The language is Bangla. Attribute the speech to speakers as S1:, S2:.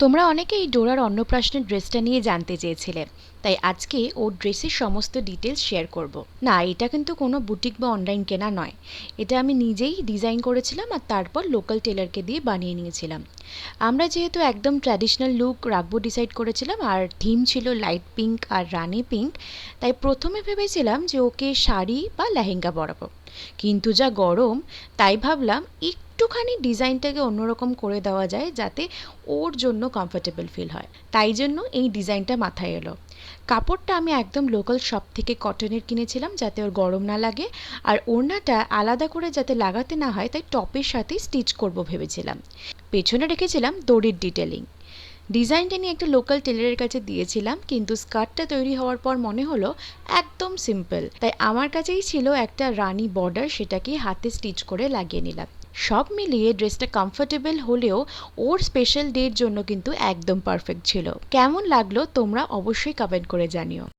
S1: তোমরা অনেকেই ডোরার অন্নপ্রাশনের ড্রেসটা নিয়ে জানতে চেয়েছিলে, তাই আজকে ওর ড্রেসের সমস্ত ডিটেলস শেয়ার করব। না, এটা কিন্তু কোনো বুটিক বা অনলাইন কেনা নয়। এটা আমি নিজেই ডিজাইন করেছিলাম আর তারপর লোকাল টেলারকে দিয়ে বানিয়ে নিয়েছিলাম। আমরা যেহেতু একদম ট্র্যাডিশনাল লুক রাখবো ডিসাইড করেছিলাম, আর থিম ছিল লাইট পিঙ্ক আর রানি পিঙ্ক, তাই প্রথমে ভেবেছিলাম যে ওকে শাড়ি বা লেহেঙ্গা পরাবো। কিন্তু যা গরম, তাই ভাবলাম একটুখানি ডিজাইনটাকে অন্যরকম করে দেওয়া যায় যাতে ওর জন্য কমফোর্টেবল ফিল হয়। তাই জন্য এই ডিজাইনটা মাথায় এলো। কাপড়টা আমি একদম লোকাল শপ থেকে কটনের কিনেছিলাম যাতে ওর গরম না লাগে, আর ওড়নাটা আলাদা করে যাতে লাগাতে না হয় তাই টপের সাথে স্টিচ করব ভেবেছিলাম। পেছনে রেখেছিলাম দড়ির ডিটেলিং। ডিজাইনটা নিয়ে একটা লোকাল টেলারের কাছে দিয়েছিলাম, কিন্তু স্কার্টটা তৈরি হওয়ার পর মনে হলো একদম সিম্পল, তাই আমার কাছেই ছিল একটা রানি বর্ডার, সেটাকে হাতে স্টিচ করে লাগিয়ে নিলাম। সব মিলিয়ে ড্রেসটা কমফোর্টেবল হলেও ওর স্পেশাল ডের জন্য কিন্তু একদম পারফেক্ট ছিল। কেমন লাগলো তোমরা অবশ্যই কমেন্ট করে জানিও।